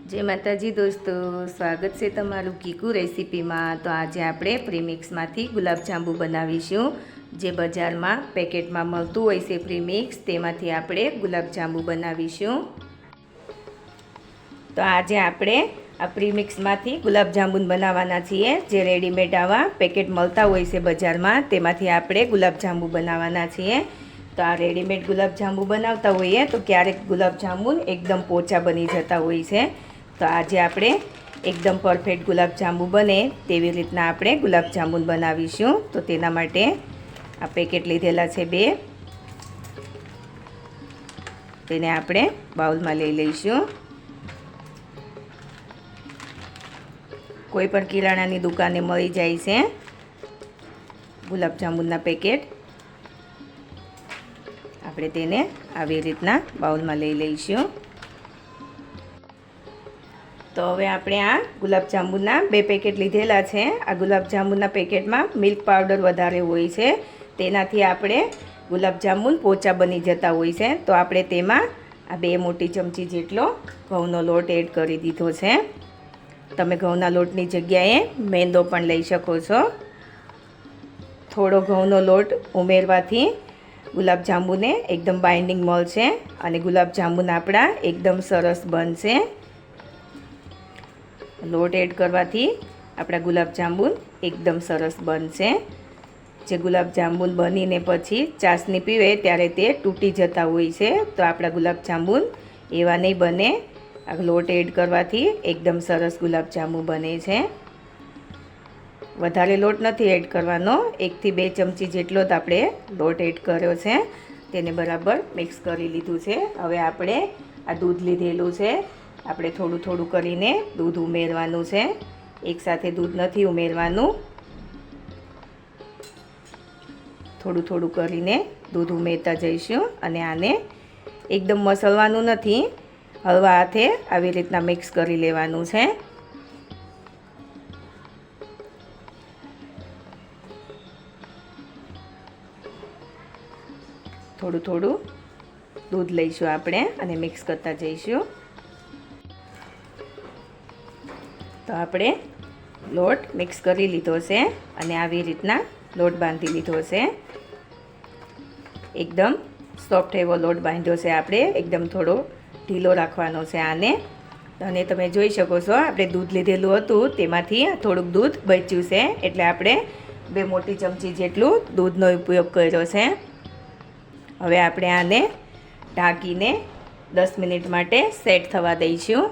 जय माताजी दोस्तों, स्वागत है तमारू कीकू रेसिपी में। तो आज આપણે પ્રીમિક્સ માંથી ગુલાબજાંબુ બનાવીશું। જે બજારમાં પેકેટમાં મળતું હોય છે પ્રીમિક્સ, તેમાંથી આપણે ગુલાબજાંબુ બનાવીશું। તો આજે આપણે આ પ્રીમિક્સમાંથી ગુલાબજાંબુ બનાવવાના છીએ। જે રેડીમેડ આવા પેકેટ મળતા હોય છે બજારમાં, તેમાંથી આપણે ગુલાબજાંબુ બનાવવાના છીએ। તો આ રેડીમેડ ગુલાબજાંબુ બનાવતા હોઈએ તો ક્યારેક ગુલાબજાંબુ એકદમ પોચા બની જતા હોય છે। तो आज આપણે एकदम परफेक्ट गुलाबजांबू बने तेवी रीतना આપણે गुलाबजांबू बनावीशुं। तो तेना माटे आ पेकेट लीधेला छे 2, तेने આપણે बाउल में लई लईशुं। कोई पण किराणानी दुकाने मळी जाय छे गुलाबजांबूना पेकेट। આપણે તેને આવી રીતના બાઉલમાં લઈ લઈશું। तो हवे आपणे आ गुलाबजांबूना 2 पेकेट लीधेला छे। आ गुलाबजांबूना पेकेटमां मिल्क पाउडर वधारे होय छे, तेनाथी आपणे गुलाबजांबू पोचा बनी जता होय छे। तो आपणे तेमां आ 2 मोटी चमची जेटलो घऊनो लोट एड करी दीधो छे। तमे घऊना लोटनी जग्याए मैदो पण लई शको छो। थोड़ो घऊनो लोट उमेरवाथी गुलाबजांबूने एकदम बाइंडिंग मळशे अने गुलाबजांबू आपणा एकदम सरस बनशे। लोट एड करवाथी आपणा गुलाबजांबू एकदम सरस बनशे। जे गुलाबजांबू बनीने पछी चासनी पीवे त्यारे ते तूटी जता होय छे, तो आपणा गुलाबजांबू एवा नहीं बने। आ लोट एड करवाथी एकदम सरस गुलाबजांबू बने छे। वधारे लोट नहीं एड करवानो, 1 થી 2 चमची जेटलो ज आपणे लोट एड कर्यो छे। तेने बराबर मिक्स करी लीधुं छे। हवे आपणे आ दूध लीधेलुं छे, આપણે થોડું થોડું કરીને દૂધ ઉમેરવાનું છે। એકસાથે દૂધ નથી ઉમેરવાનું, થોડું થોડું કરીને દૂધ ઉમેરતા જઈશું અને આને એકદમ મસળવાનું નથી, હળવા હાથે આવી રીતના મિક્સ કરી લેવાનું છે। થોડું થોડું દૂધ લઈશું આપણે અને મિક્સ કરતા જઈશું। तो आपणे लोट मिक्स करी लीधो छे अने आवी रीतना लोट बांधी लीधो छे। एकदम सॉफ्ट एवो लोट बांध्यो छे आपणे, एकदम थोड़ो ढीलो राखवानो छे आने। अने तमे जोई शको छो आपणे दूध लीधेलुं हतुं तेमांथी थोड़ुंक दूध बच्युं छे, एटले आपणे 2 मोटी चमची जेटलुं दूधनो उपयोग कर्यो छे। हवे आपणे आने ढांकीने 10 मिनिट माटे सेट थवा दईशुं।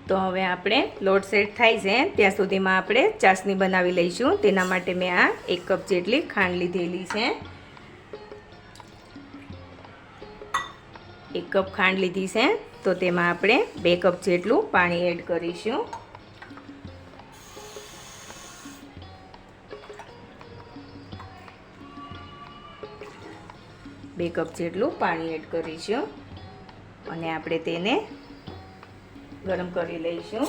तो हवे आपणे लोट सेट थाय छे त्यां सुधीमां आपणे चासनी बनावी लईशुं। तेना माटे मैं आ 1 कप जेटली खांड लीधेली छे। 1 कप खांड लीधी छे, तो तेमां आपणे 2 कप जेटलुं पाणी एड करीशुं। बे कप जेटलुं पाणी एड करीशुं अने आपणे तेने गरम करी लईशुं।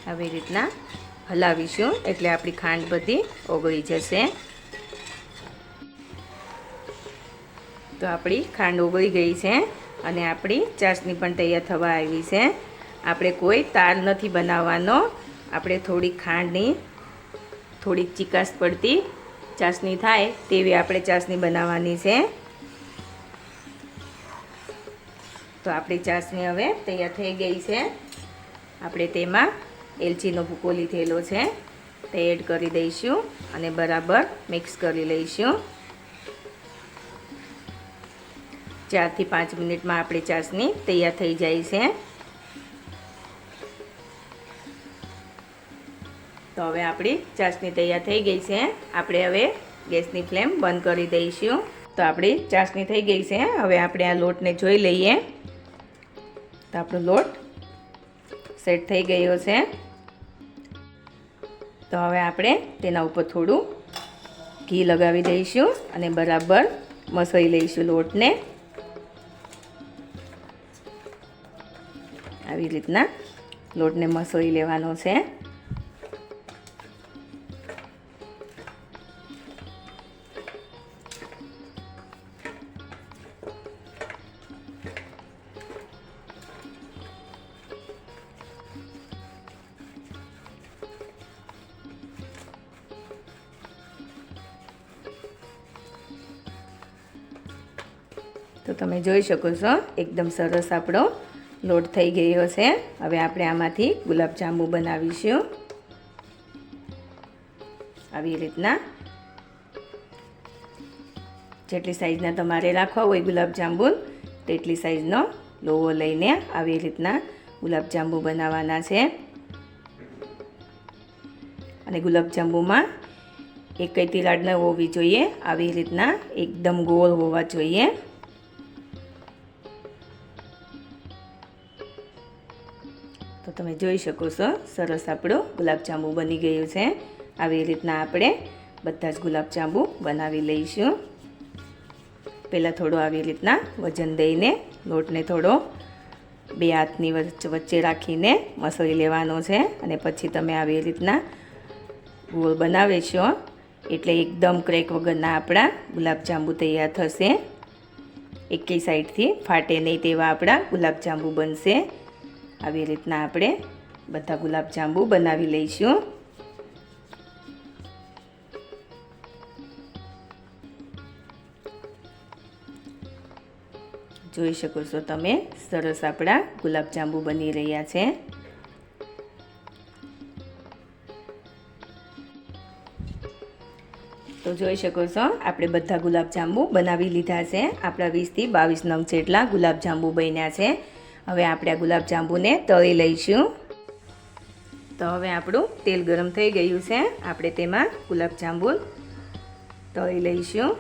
આવી રીતના હલાવીશું એટલે આપણી ખાંડ બધી ઓગળી જશે। તો આપણી ખાંડ ઓગળી ગઈ છે અને આપણી ચાસણી પણ તૈયાર થવા આવી છે। આપણે કોઈ તાર નથી બનાવવાનો, આપણે થોડી ખાંડની થોડીક ચીકાશ પડતી ચાસણી થાય તેવી આપણે ચાસણી બનાવવાની છે। તો આપણી ચાસણી હવે તૈયાર થઈ ગઈ છે। આપણે તેમાં એલચીનો ભૂકો લીધેલો છે તે એડ કરી દઈશું અને બરાબર મિક્સ કરી લઈશું। 4 થી 5 મિનિટમાં આપણી ચાસણી તૈયાર થઈ જાય છે। तो हवे आपणी चासनी तैयार थई गई है। आपणे हवे गैसनी फ्लेम बंद करी दईशुं। तो आपणी चासनी थई गई है। हवे आपणे आ लोटने जोई लईए। तो आपणो लोट सेट थई गयो छे। तो हवे आपणे तेना उपर थोड़ुं घी लगावी दईशुं अने बराबर मसळी लईशुं लोटने। આવી રીતના લોટને મસળી લેવાનો છે। તો તમે જોઈ શકો છો એકદમ સરસ આપણો લોટ થઈ ગયો છે. હવે આપણે આમાંથી ગુલાબજાંબુ બનાવીશું. આવી રીતના જેટલી સાઈઝના તમારે રાખવા હોય ગુલાબજાંબુ તેટલી સાઈઝનો લોવો લઈને આવી રીતના ગુલાબજાંબુ બનાવવાના છે. અને ગુલાબજાંબુમાં એકય તિરાડ ન હોવી જોઈએ, આવી રીતના એકદમ ગોળ હોવા જોઈએ. તો તમે જોઈ શકો છો સરસ આપણું ગુલાબજાંબુ બની ગયું છે. આવી રીતના આપણે બધા જ ગુલાબજાંબુ બનાવી લઈશું. પહેલાં થોડો આવી રીતના વજન દઈને લોટને થોડો બે હાથની વચ્ચે રાખીને મસળી લેવાનો છે. અને પછી તમે આવી રીતના ગોળ બનાવીશો એટલે એકદમ ક્રેક વગરના આપણા ગુલાબજાંબુ તૈયાર થશે. એકેય સાઈડથી ફાટે નહીં તેવા આપણા ગુલાબજાંબુ બનશે. આવી રીતના આપણે બધા ગુલાબજાંબુ બનાવી લઈશું. જોઈ શકો છો તમે સરસ આપણા ગુલાબજાંબુ બની રહ્યા છે. તો જોઈ શકો છો આપણે બધા ગુલાબજાંબુ બનાવી લીધા છે. આપણા 20 થી 22 નંગ જેટલા ગુલાબજાંબુ બન્યા છે. હવે આપણે આ ગુલાબજાંબુને તળી લઈશું. તો હવે આપણું તેલ ગરમ થઈ ગયું છે. આપણે તેમાં ગુલાબજાંબુ તળી લઈશું.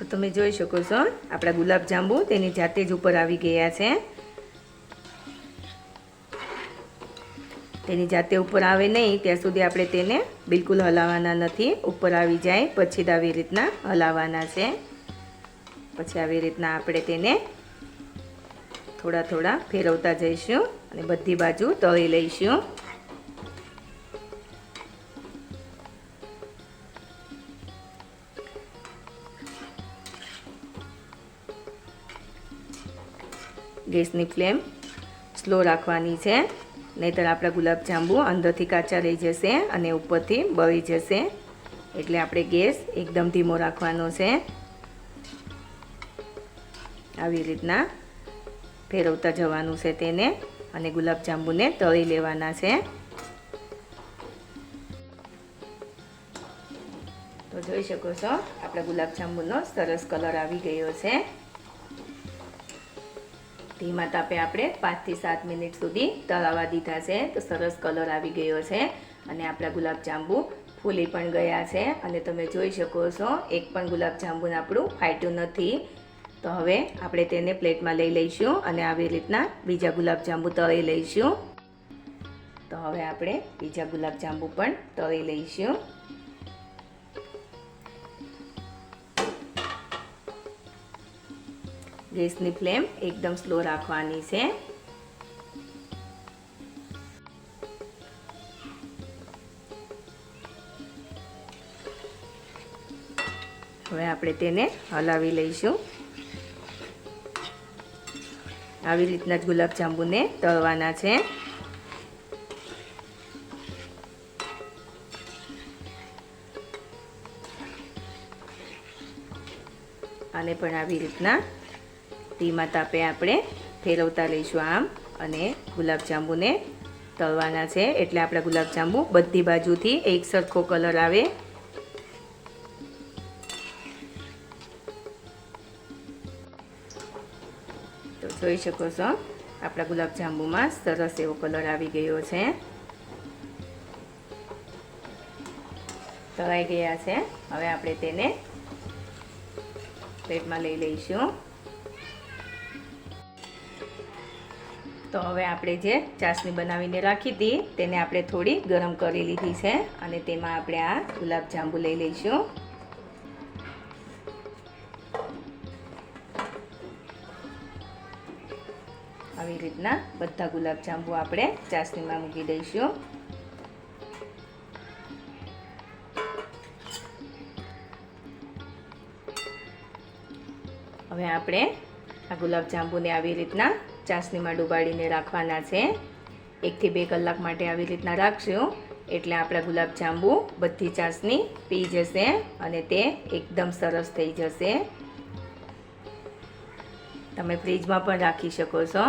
તો તમે જોઈ શકો છો આપણા ગુલાબજાંબુ તેની જાતે જ ઉપર આવી ગયા છે. તેની જાતે ઉપર આવે નહીં ત્યાં સુધી આપણે તેને બિલકુલ હલાવવાના નથી. ઉપર આવી જાય પછી જ આવી રીતના હલાવવાના છે. પછી આવી રીતના આપણે તેને થોડા થોડા ફેરવતા જઈશું અને બધી બાજુ તળી લઈશું. ગેસની ફ્લેમ સ્લો રાખવાની છે, નહીંતર આપણા ગુલાબજાંબુ અંદરથી કાચા રહી જશે અને ઉપરથી બળી જશે. એટલે આપણે ગેસ એકદમ ધીમો રાખવાનો છે. આવી રીતના ફેરવતા જવાનું છે તેને અને ગુલાબજાંબુને તળી લેવાના છે. તો જોઈ શકો છો આપણા ગુલાબજાંબુનો સરસ કલર આવી ગયો છે. ધીમા તાપે આપણે 5 થી 7 મિનિટ સુધી તળાવવા દીધા છે. તો સરસ કલર આવી ગયો છે અને આપણા ગુલાબજાંબુ ફૂલી પણ ગયા છે. અને તમે જોઈ શકો છો એક પણ ગુલાબજાંબુ આપણું ફાટ્યું નથી. તો હવે આપણે તેને પ્લેટમાં લઈ લઈશું અને આવી રીતના બીજા ગુલાબજાંબુ તળી લઈશું. તો હવે આપણે બીજા ગુલાબજાંબુ પણ તળી લઈશું. ગેસની ફ્લેમ એકદમ સ્લો રાખવાની છે. હવે આપણે તેને હલાવી લઈશું. આવી રીતના જ ગુલાબજાંબુને તળવાના છે. આને પણ આવી રીતના ધીમા તાપે આપણે ફેરવતા લઈશું આમ અને ગુલાબજાંબુને તળવાના છે. એટલે આપણા ગુલાબજાંબુ બધી બાજુથી એક સરખો કલર આવે. તો જોઈ શકો છો આપણા ગુલાબજાંબુમાં સરસ એવો કલર આવી ગયો છે. તળાઈ ગયા છે. હવે આપણે તેને પ્લેટમાં લઈ લઈશું. તો હવે આપણે જે ચાસણી બનાવીને રાખી હતી તેને આપણે થોડી ગરમ કરી લીધી છે અને તેમાં આપણે આ ગુલાબજાંબુ લઈ લઈશું. આવી રીતના બધા ગુલાબજાંબુ આપણે ચાસણીમાં મૂકી દઈશું. આપણે આ ગુલાબજાંબુને આવી રીતના ચાસણીમાં ડુબાડીને રાખવાના છે. 1 થી 2 કલાક માટે આવી રીતના રાખશું એટલે આપણા ગુલાબજાંબુ બધી ચાસણી પી જશે અને તે એકદમ સરસ થઈ જશે. તમે ફ્રીજમાં પણ રાખી શકો છો.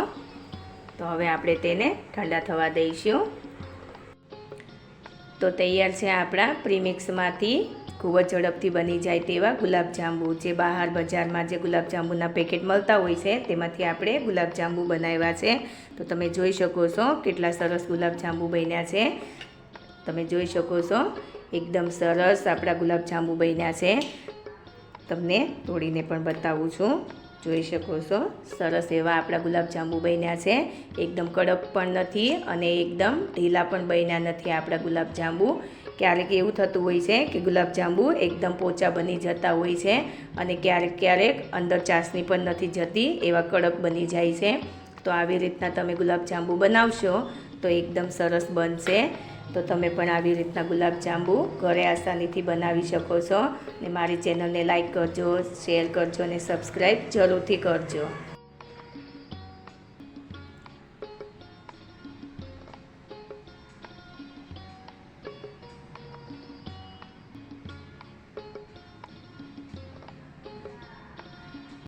તો હવે આપણે તેને ઠંડા થવા દઈશું. તો તૈયાર છે આપણા પ્રીમિક્સમાંથી ખૂબ જ ઝડપથી બની જાય તેવા ગુલાબજાંબુ. જે બહાર બજારમાં જે ગુલાબજાંબુના પેકેટ મળતા હોય છે તેમાંથી આપણે ગુલાબજાંબુ બનાવ્યા છે. તો તમે જોઈ શકો છો કેટલા સરસ ગુલાબજાંબુ બન્યા છે. તમે જોઈ શકો છો એકદમ સરસ આપણા ગુલાબજાંબુ બન્યા છે. તમને તોડીને પણ બતાવું છું. જોઈ શકો છો સરસ એવા આપણા ગુલાબજાંબુ બન્યા છે. એકદમ કડક પણ નથી અને એકદમ ઢીલા પણ બન્યા નથી આપણા ગુલાબજાંબુ. ક્યારેક એવું થતું હોય છે કે ગુલાબજાંબુ એકદમ પોચા બની જતા હોય છે અને ક્યારેક અંદર ચાસણી પણ નથી જતી, એવા કડક બની જાય છે. તો આવી રીતના તમે ગુલાબજાંબુ બનાવશો તો એકદમ સરસ બનશે. તો તમે પણ આવી રીતના ગુલાબજાંબુ ઘરે આસાનીથી બનાવી શકો છો. ને મારી ચેનલને લાઈક કરજો, શેર કરજો અને સબસ્ક્રાઈબ જરૂરથી કરજો.